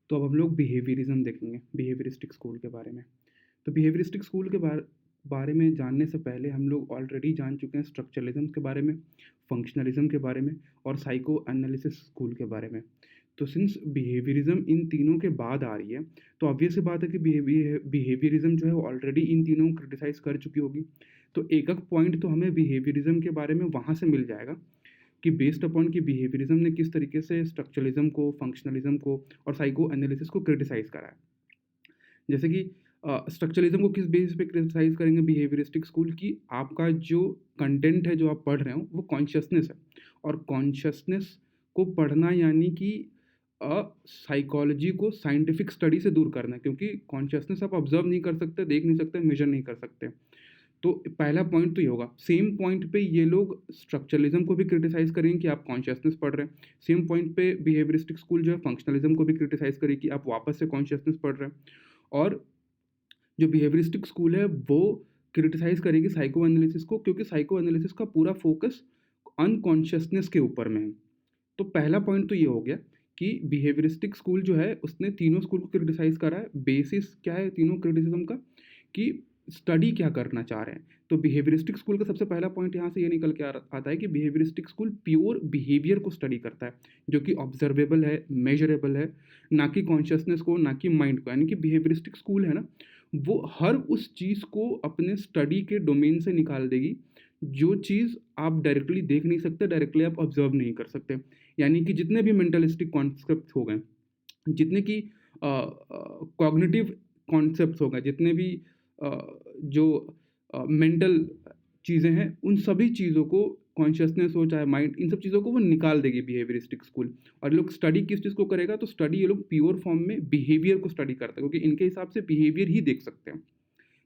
तो अब हम लोग बिहेवियरिज्म देखेंगे, बिहेवियरिस्टिक स्कूल के बारे में। तो बिहेवियरिस्टिक स्कूल के बारे में जानने से पहले हम लोग ऑलरेडी जान चुके हैं स्ट्रक्चरलिज्म के बारे में, फंक्शनलिज्म के बारे में और साइको एनालिसिस स्कूल के बारे में। तो सिंस बिहेवियरिज्म इन तीनों के बाद आ रही है, तो ऑब्वियस सी बात है कि बिहेवियरिज्म जो है वो ऑलरेडी इन तीनों को क्रिटिसाइज़ कर चुकी होगी। तो एक-एक पॉइंट तो हमें बिहेवियरिज्म के बारे में वहाँ से मिल जाएगा कि बेस्ड अपॉन कि बिहेवियरिज्म ने किस तरीके से स्ट्रक्चरलिज्म को, फंक्शनलिज्म को और साइको एनालिसिस को क्रिटिसाइज़ करा है। जैसे कि स्ट्रक्चरलिज्म को किस बेसिस पे क्रिटिसाइज़ करेंगे बिहेवियरिस्टिक स्कूल की आपका जो कंटेंट है जो आप पढ़ रहे हो वो कॉन्शियसनेस है और कॉन्शियसनेस को पढ़ना यानी कि साइकोलॉजी को साइंटिफिक स्टडी से दूर करना है, क्योंकि कॉन्शियसनेस आप ऑब्जर्व नहीं कर सकते, देख नहीं सकते, मेजर नहीं कर सकते। तो पहला पॉइंट तो ये होगा। सेम पॉइंट पे ये लोग स्ट्रक्चरलिज्म को भी क्रिटिसाइज़ करेंगे कि आप कॉन्शियसनेस पढ़ रहे हैं। सेम पॉइंट पे बिहेवियरिस्टिक स्कूल जो है फंक्शनलिज्म को भी क्रिटिसाइज़ करेगी कि आप वापस से कॉन्शियसनेस पढ़ रहे हैं। और जो बिहेवियरिस्टिक स्कूल है वो क्रिटिसाइज़ करेगी साइको एनालिसिस को, क्योंकि साइको एनालिसिस का पूरा फोकस अनकॉन्शियसनेस के ऊपर में है। तो पहला पॉइंट तो ये हो गया कि बिहेवियरिस्टिक स्कूल जो है उसने तीनों स्कूल को क्रिटिसाइज़ करा है। बेसिस क्या है तीनों क्रिटिसिज्म का कि स्टडी क्या करना चाह रहे हैं। तो बिहेवियरिस्टिक स्कूल का सबसे पहला पॉइंट यहाँ से ये निकल के आता है कि बिहेवियरिस्टिक स्कूल प्योर बिहेवियर को स्टडी करता है, जो कि ऑब्जर्वेबल है, मेजरेबल है, ना कि कॉन्शियसनेस को, ना कि माइंड को। यानी कि बिहेवियरिस्टिक स्कूल है ना, वो हर उस चीज़ को अपने स्टडी के डोमेन से निकाल देगी जो चीज़ आप डायरेक्टली देख नहीं सकते, डायरेक्टली आप ऑब्जर्व नहीं कर सकते। यानी कि जितने भी मेंटलिस्टिक कॉन्सेप्ट हो गए, जितने की कॉग्निटिव कॉन्सेप्ट्स हो गए, जितने भी जो मेंटल चीज़ें हैं, उन सभी चीज़ों को, कॉन्शियसनेस हो चाहे माइंड, इन सब चीज़ों को वो निकाल देगी बिहेवियरिस्टिक स्कूल। और ये लोग स्टडी किस चीज़ को करेगा, तो स्टडी ये लोग प्योर फॉर्म में बिहेवियर को स्टडी करते हैं, क्योंकि इनके हिसाब से बिहेवियर ही देख सकते हैं।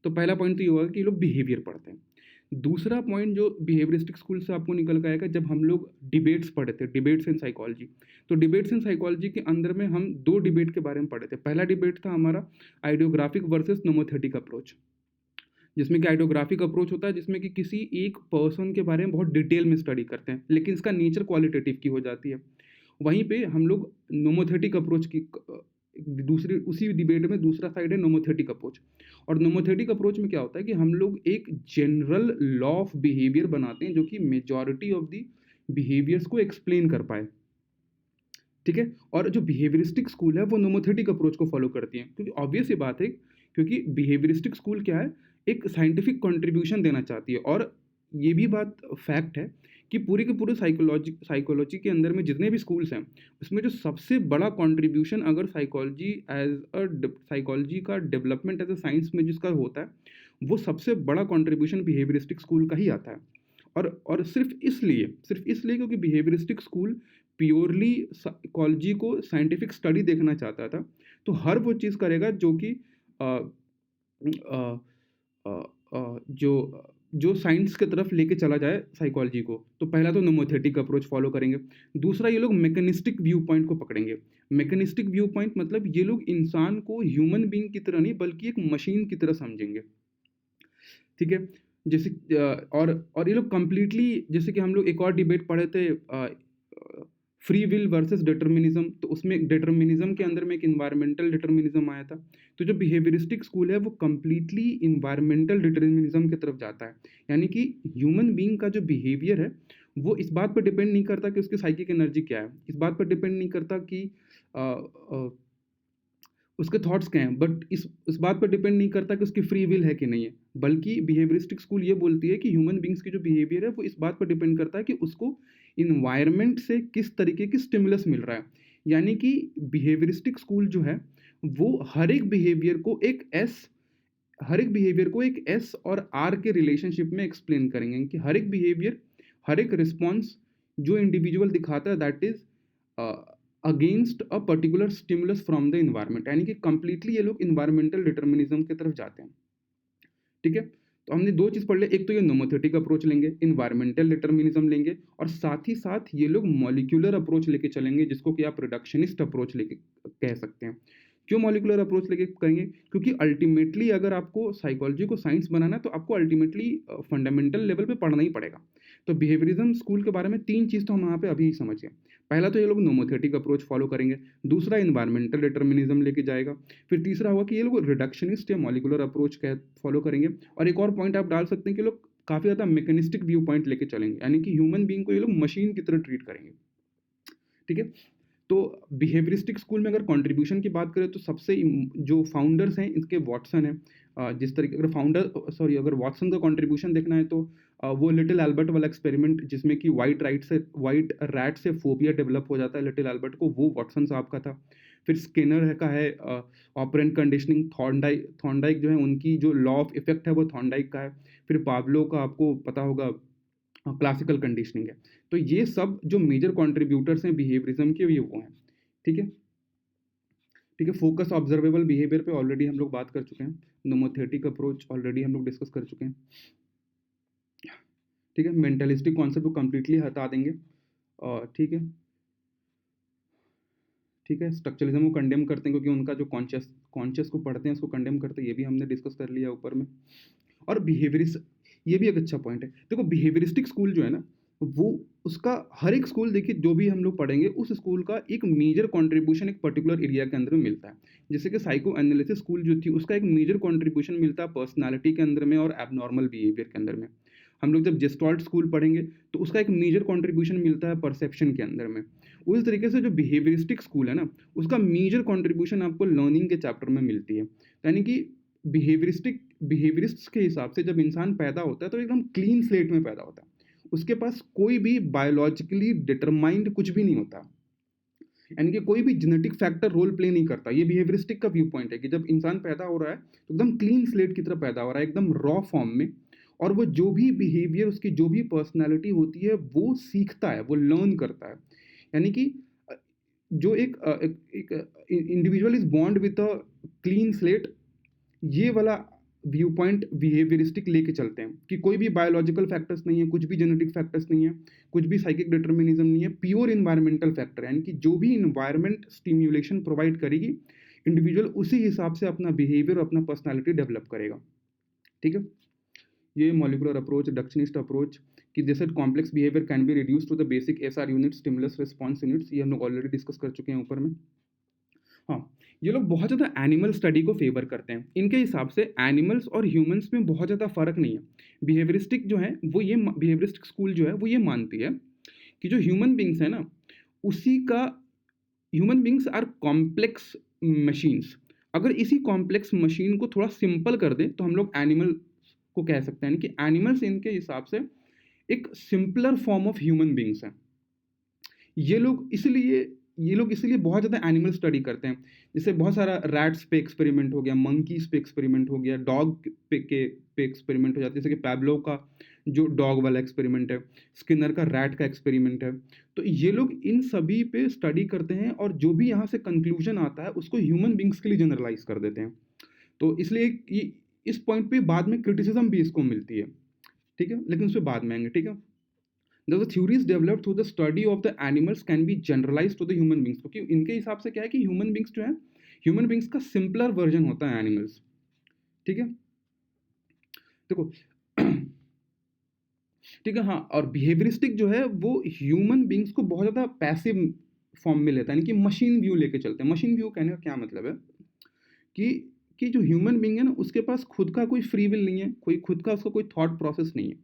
तो पहला पॉइंट तो ये होगा कि ये लोग बिहेवियर पढ़ते हैं। दूसरा पॉइंट जो बिहेवियरिस्टिक स्कूल से आपको निकल के आएगा, जब हम लोग डिबेट्स पढ़े थे, डिबेट्स इन साइकोलॉजी। तो डिबेट्स इन साइकोलॉजी के अंदर में हम 2 डिबेट के बारे में पढ़े थे। पहला डिबेट था हमारा आइडियोग्राफिक वर्सेस नोमोथेटिक अप्रोच, जिसमें कि आइडियोग्राफिक अप्रोच होता है जिसमें कि किसी एक पर्सन के बारे में बहुत डिटेल में स्टडी करते हैं, लेकिन इसका नेचर क्वालिटेटिव की हो जाती है। वहीं पे हम लोग नोमोथेटिक अप्रोच की दूसरी उसी डिबेट में दूसरा साइड है नोमोथेटिक अप्रोच। और नोमोथेटिक अप्रोच में क्या होता है कि हम लोग एक जनरल लॉ ऑफ बिहेवियर बनाते हैं जो कि मेजॉरिटी ऑफ द बिहेवियर्स को एक्सप्लेन कर पाए। ठीक है। और जो बिहेवियरिस्टिक स्कूल है वो नोमोथेटिक अप्रोच को फॉलो करती है, क्योंकि ऑब्वियस ये बात है, क्योंकि बिहेवियरिस्टिक स्कूल क्या है, एक साइंटिफिक कंट्रीब्यूशन देना चाहती है। और ये भी बात फैक्ट है कि पूरे के पूरे साइकोलॉजी के अंदर में जितने भी स्कूल्स हैं, उसमें जो सबसे बड़ा कंट्रीब्यूशन अगर साइकोलॉजी का डेवलपमेंट एज अ साइंस में जिसका होता है, वो सबसे बड़ा कंट्रीब्यूशन बिहेवियरिस्टिक स्कूल का ही आता है। और सिर्फ इसलिए क्योंकि बिहेवियरिस्टिक स्कूल प्योरली साइकोलॉजी को साइंटिफिक स्टडी देखना चाहता था, तो हर वो चीज़ करेगा जो कि अ, अ, अ, जो जो साइंस की तरफ लेके चला जाए साइकोलॉजी को। तो पहला तो नोमोथेटिक अप्रोच फॉलो करेंगे। दूसरा ये लोग मैकेनिस्टिक व्यू पॉइंट को पकड़ेंगे। मैकेनिस्टिक व्यू पॉइंट मतलब ये लोग इंसान को ह्यूमन बीइंग की तरह नहीं बल्कि एक मशीन की तरह समझेंगे। ठीक है। जैसे और ये लोग कंप्लीटली, जैसे कि हम लोग एक और डिबेट पढ़े थे फ्री विल वर्सेस डिटर्मिनिज्म, तो उसमें डिटर्मिनिज्म के अंदर में एक इन्वायरमेंटल डिटर्मिनिज्म आया था। तो जो बिहेवियरिस्टिक स्कूल है वो कंप्लीटली इन्वायरमेंटल डिटर्मिनिज्म की तरफ जाता है, यानी कि ह्यूमन बीइंग का जो बिहेवियर है वो इस बात पर डिपेंड नहीं करता कि उसकी साइकिक एनर्जी क्या है, इस बात पर डिपेंड नहीं करता कि अ, अ, उसके थॉट्स क्या हैं, बट इस बात पर डिपेंड नहीं करता कि उसकी फ्री विल है कि नहीं है। बल्कि बिहेवियरिस्टिक स्कूल ये बोलती है कि ह्यूमन बींग्स की जो बिहेवियर है वो इस बात पर डिपेंड करता है कि उसको इन्वायरमेंट से किस तरीके की स्टिमुलस मिल रहा है। यानी कि बिहेवियरिस्टिक स्कूल जो है वो हर एक बिहेवियर को एक एस और आर के रिलेशनशिप में एक्सप्लेन करेंगे कि हर एक बिहेवियर, हर एक रिस्पॉन्स जो इंडिविजुअल दिखाता है that is against a particular stimulus from the environment. यानी कि कंप्लीटली ये लोग इन्वायरमेंटल डिटर्मिनिज्म की तरफ जाते हैं। ठीक है। तो हमने 2 चीज़ पढ़ लिया, एक तो ये नोमोथेटिक अप्रोच लेंगे, इन्वायरमेंटल डिटर्मिनिज्म लेंगे, और साथ ही साथ ये लोग मॉलिक्यूलर अप्रोच लेके चलेंगे जिसको कि आप रिडक्शनिस्ट अप्रोच लेके कह सकते हैं। क्यों मॉलिक्यूलर अप्रोच लेके करेंगे, क्योंकि अल्टीमेटली अगर आपको साइकोलॉजी को साइंस बनाना है तो आपको अल्टीमेटली फंडामेंटल लेवल पे पढ़ना ही पड़ेगा। तो बिहेवियरिज्म स्कूल के बारे में 3 चीज़ तो हम यहाँ पे अभी समझ गए। पहला तो ये लोग नोमोथेटिक अप्रोच फॉलो करेंगे, दूसरा एनवायरमेंटल डिटर्मिनिज्म लेके जाएगा, फिर तीसरा होगा कि ये लोग रिडक्शनिस्ट या मॉलिक्यूलर अप्रोच फॉलो करेंगे, और एक और पॉइंट आप डाल सकते हैं कि लोग काफ़ी ज़्यादा मैकेनिस्टिक व्यू पॉइंट लेके चलेंगे, यानी कि ह्यूमन बीइंग को ये लोग मशीन की तरह ट्रीट करेंगे। ठीक है? तो बिहेवियरिस्टिक स्कूल में अगर कंट्रीब्यूशन की बात करें तो सबसे जो फाउंडर्स हैं इसके वॉटसन है। जिस तरीके अगर वॉटसन का कंट्रीब्यूशन देखना है तो वो लिटिल एल्बर्ट वाला एक्सपेरिमेंट जिसमें कि वाइट रैट से फोबिया डेवलप हो जाता है लिटिल एल्बर्ट को, वो वॉटसन साहब का था। फिर स्किनर का है ऑपरेंट कंडीशनिंग, थॉर्नडाइक जो है उनकी जो लॉ ऑफ इफेक्ट है वो थॉर्नडाइक का है। फिर पाब्लो का आपको पता होगा क्लासिकल कंडीशनिंग है। तो ये सब जो मेजर कंट्रीब्यूटर्स हैं बिहेवियरिज्म के, ये वो हैं। ठीक है, ठीक है। फोकस ऑब्जर्वेबल बिहेवियर पे ऑलरेडी हम लोग बात कर चुके हैं, नोमोथेटिक अप्रोच ऑलरेडी हम लोग डिस्कस कर चुके हैं। ठीक है, मेंटलिस्टिक कॉन्सेप्ट को कंप्लीटली हटा देंगे। ठीक है, ठीक है। स्ट्रक्चरलिज्म को कंडेम करते हैं क्योंकि उनका जो कॉन्शियस को पढ़ते हैं उसको कंडेम करते हैं, ये भी हमने डिस्कस कर लिया ऊपर में। और बिहेवियरिस्ट, ये भी एक अच्छा पॉइंट है। देखो बिहेवियरिस्टिक स्कूल जो है ना, वो उसका हर एक स्कूल देखिए जो भी हम लोग पढ़ेंगे उस स्कूल का एक मेजर कंट्रीब्यूशन एक पर्टिकुलर एरिया के अंदर में मिलता है। जैसे कि साइको एनालिसिस स्कूल जो थी उसका एक मेजर कंट्रीब्यूशन मिलता है पर्सनालिटी के अंदर में और एबनॉर्मल बिहेवियर के अंदर में। हम लोग जब जेस्टॉल्ट स्कूल पढ़ेंगे तो उसका एक मेजर कंट्रीब्यूशन मिलता है परसेप्शन के अंदर में। उस तरीके से जो बिहेवियरिस्टिक स्कूल है ना, उसका मेजर कंट्रीब्यूशन आपको लर्निंग के चैप्टर में मिलती है। यानी कि बिहेवियरिस्ट्स के हिसाब से जब इंसान पैदा होता है तो एकदम क्लीन स्लेट में पैदा होता है, उसके पास कोई भी बायोलॉजिकली डिटरमाइंड कुछ भी नहीं होता, यानी कि कोई भी जेनेटिक फैक्टर रोल प्ले नहीं करता। ये बिहेवियरिस्टिक का व्यू पॉइंट है कि जब इंसान पैदा हो रहा है तो एकदम क्लीन स्लेट की तरह पैदा हो रहा है, एकदम रॉ फॉर्म में, और वो जो भी बिहेवियर, उसकी जो भी पर्सनैलिटी होती है वो सीखता है, वो लर्न करता है। यानी कि जो एक individual is born with a clean slate, ये वाला व्यू पॉइंट बिहेवियरिस्टिक लेके चलते हैं कि कोई भी बायोलॉजिकल फैक्टर्स नहीं है, कुछ भी जेनेटिक फैक्टर्स नहीं है, कुछ भी साइकिक डिटर्मिनिज्म नहीं है, प्योर इन्वायरमेंटल फैक्टर, यानी कि जो भी इन्वायरमेंट स्टिम्युलेशन प्रोवाइड करेगी, इंडिविजुअल उसी हिसाब से अपना बिहेवियर और अपना पर्सनैलिटी डेवलप करेगा। ठीक है, ये मॉलिकुलर अप्रोच, रिडक्शनिस्ट अप्रोच कि जैसे complex behaviour can be reduce to the basic SR unit, stimulus response units, ये हम लोग ऑलरेडी डिस्कस कर चुके हैं ऊपर में। हाँ, ये लोग बहुत ज़्यादा एनिमल स्टडी को फेवर करते हैं। इनके हिसाब से एनिमल्स और ह्यूमंस में बहुत ज़्यादा फर्क नहीं है। बिहेवियरिस्टिक जो है वो ये बिहेवियरिस्टिक स्कूल जो है वो ये मानती है कि जो ह्यूमन बींग्स है ना, उसी का human beings are complex machines. अगर इसी कॉम्प्लेक्स मशीन को थोड़ा सिंपल कर दे तो हम लोग एनिमल को कह सकते हैं, यानी कि एनिमल्स इनके हिसाब से एक simpler form of human beings हैं। ये लोग इसलिए बहुत ज़्यादा एनिमल स्टडी करते हैं। जैसे बहुत सारा रैट्स पे एक्सपेरिमेंट हो गया, मंकीज पे एक्सपेरिमेंट हो गया, डॉग पे एक्सपेरिमेंट हो जाता है, जैसे कि पैब्लो का जो डॉग वाला एक्सपेरिमेंट है, स्किनर का रैट का एक्सपेरिमेंट है। तो ये लोग इन सभी पे स्टडी करते हैं और जो भी यहाँ से कंक्लूजन आता है उसको ह्यूमन बींग्स के लिए जनरलाइज कर देते हैं। तो इसलिए इस पॉइंट पे बाद में क्रिटिसिज्म भी इसको मिलती है। ठीक है, लेकिन उस पर बाद में आएंगे। ठीक है, the theories developed through the study of the animals can be generalized to the human beings, क्योंकि इनके हिसाब से क्या है कि ह्यूमन बींग्स जो है, ह्यूमन बींग्स का सिंपलर वर्जन होता है एनिमल्स। ठीक है, देखो ठीक है। हाँ, और बिहेवियरिस्टिक जो है वो ह्यूमन बींग्स को बहुत ज़्यादा पैसिव फॉर्म में लेता है, यानी कि मशीन व्यू लेके चलते हैं। मशीन व्यू कहने का क्या मतलब है कि जो ह्यूमन बींग है ना, उसके पास खुद का कोई फ्री विल नहीं है, कोई खुद का उसका कोई थॉट प्रोसेस नहीं है।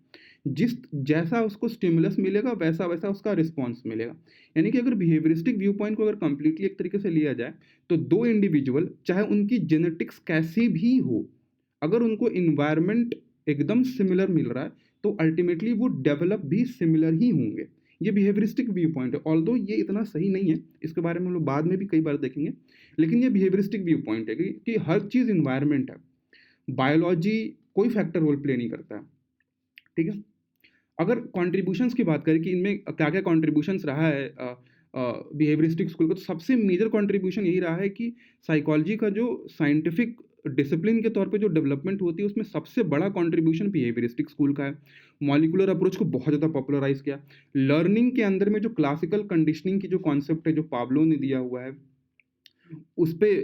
जैसा उसको स्टिमुलस मिलेगा वैसा वैसा उसका रिस्पॉन्स मिलेगा। यानी कि अगर बिहेवियरिस्टिक व्यू पॉइंट को अगर कंप्लीटली एक तरीके से लिया जाए तो दो इंडिविजुअल, चाहे उनकी जेनेटिक्स कैसी भी हो, अगर उनको इन्वायरमेंट एकदम सिमिलर मिल रहा है तो अल्टीमेटली वो डेवलप भी सिमिलर ही होंगे। ये बिहेवियरिस्टिक व्यू पॉइंट है, ऑल्दो ये इतना सही नहीं है, इसके बारे में हम लोग बाद में भी कई बार देखेंगे, लेकिन ये बिहेवियरिस्टिक व्यू पॉइंट है कि हर चीज़ इन्वायरमेंट है, बायोलॉजी कोई फैक्टर रोल प्ले नहीं करता है। ठीक है, अगर कॉन्ट्रीब्यूशंस की बात करें कि इनमें क्या क्या कॉन्ट्रीब्यूशंस रहा है बिहेवियरिस्टिक स्कूल का, तो सबसे मेजर कॉन्ट्रीब्यूशन यही रहा है कि साइकोलॉजी का जो साइंटिफिक डिसिप्लिन के तौर पे जो डेवलपमेंट होती है उसमें सबसे बड़ा कंट्रीब्यूशन बिहेवियरिस्टिक स्कूल का है। मॉलिकुलर अप्रोच को बहुत ज़्यादा पॉपुलराइज किया। लर्निंग के अंदर में जो क्लासिकल कंडीशनिंग की जो कॉन्सेप्ट है जो पाब्लो ने दिया हुआ है, उस पे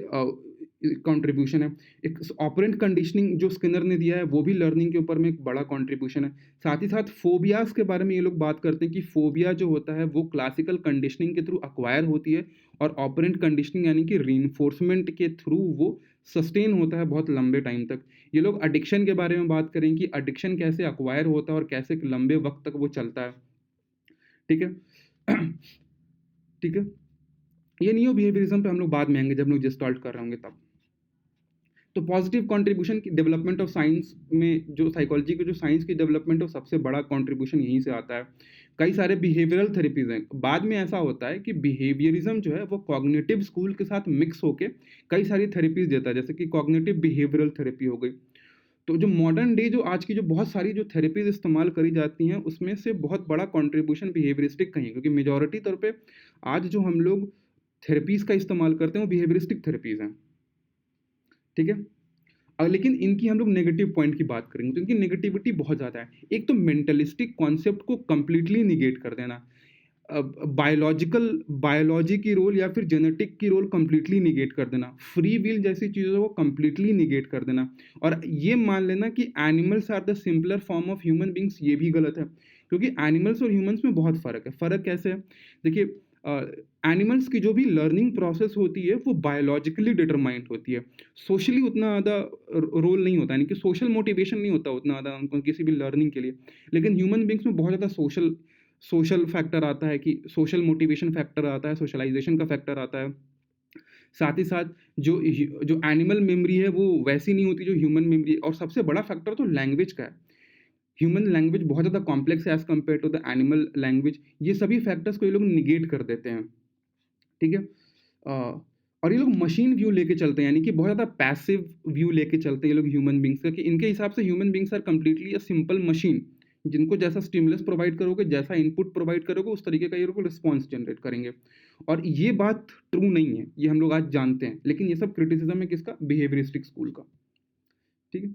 कंट्रीब्यूशन है। एक ऑपरेंट कंडीशनिंग जो स्किनर ने दिया है वो भी लर्निंग के ऊपर में एक बड़ा कंट्रीब्यूशन है। साथ ही साथ फोबियाज़ के बारे में ये लोग बात करते हैं कि फोबिया जो होता है वो क्लासिकल कंडीशनिंग के थ्रू एक्वायर होती है और ऑपरेंट कंडीशनिंग यानी कि रीइंफोर्समेंट के थ्रू वो सस्टेन होता है बहुत लंबे टाइम तक। ये लोग एडिक्शन के बारे में बात करें कि एडिक्शन कैसे एक्वायर होता है और कैसे लंबे वक्त तक वो चलता है। ठीक है। ठीक है। ये नियो बिहेवियरिज्म पे हम लोग बाद में आएंगे जब हम लोग जेस्टाल्ट कर रहे होंगे तब। तो पॉजिटिव कंट्रीब्यूशन की डेवलपमेंट ऑफ साइंस में जो साइकोलॉजी की जो साइंस की डेवलपमेंट है सबसे बड़ा कंट्रीब्यूशन यहीं से आता है। कई सारे बिहेवियरल थेरेपीज हैं। बाद में ऐसा होता है कि बिहेवियरिज्म जो है वो कॉग्निटिव स्कूल के साथ मिक्स होके कई सारी थेरेपीज देता है, जैसे कि कॉग्निटिव बिहेवियरल थेरेपी हो गई। तो जो मॉडर्न डे जो आज की जो बहुत सारी जो थेरेपीज इस्तेमाल करी जाती हैं उसमें से बहुत बड़ा कंट्रीब्यूशन बिहेवियरिस्टिक का ही है, क्योंकि मेजॉरिटी तौर पे आज जो हम लोग थेरेपीज का इस्तेमाल करते हैं वो बिहेवियरिस्टिक थेरेपीज हैं। ठीक है। लेकिन इनकी हम लोग नेगेटिव पॉइंट की बात करेंगे तो इनकी नेगेटिविटी बहुत ज़्यादा है। एक तो मेंटलिस्टिक कॉन्सेप्ट को कंप्लीटली निगेट कर देना, बायोलॉजी की रोल या फिर जेनेटिक की रोल कंप्लीटली निगेट कर देना, फ्री विल जैसी चीज़ों को कंप्लीटली निगेट कर देना, और ये मान लेना कि animals are the simpler form of human beings, ये भी गलत है। क्योंकि एनिमल्स और ह्यूमंस में बहुत फ़र्क है। फ़र्क कैसे है? देखिए, एनिमल्स की जो भी लर्निंग प्रोसेस होती है वो बायोलॉजिकली डिटरमाइंड होती है। सोशली उतना ज़्यादा रोल नहीं होता, यानी कि सोशल मोटिवेशन नहीं होता उतना ज़्यादा उनको किसी भी लर्निंग के लिए। लेकिन ह्यूमन बींग्स में बहुत ज़्यादा सोशल सोशल फैक्टर आता है, कि सोशल मोटिवेशन फैक्टर आता है, सोशलाइजेशन का फैक्टर आता है। साथ ही साथ जो जो एनिमल मेमोरी है वो वैसी नहीं होती जो ह्यूमन मेमोरी है। और सबसे बड़ा फैक्टर तो लैंग्वेज का है। ह्यूमन लैंग्वेज बहुत ज़्यादा कॉम्प्लेक्स है as compare to the animal language. ये सभी फैक्टर्स को ये लोग निगेट कर देते हैं। ठीक है। और ये लोग मशीन व्यू लेके चलते हैं, यानी कि बहुत ज़्यादा पैसिव व्यू लेके चलते हैं ये लोग ह्यूमन बींग्स का, कि इनके हिसाब से human beings are completely a simple machine, जिनको जैसा स्टिमुलस प्रोवाइड करोगे, जैसा इनपुट प्रोवाइड करोगे, उस तरीके का ये लोग रिस्पॉन्स जनरेट करेंगे। और ये बात ट्रू नहीं है, ये हम लोग आज जानते हैं। लेकिन ये सब क्रिटिसिज्म है किसका? बिहेवियरिस्टिक स्कूल का। ठीक है।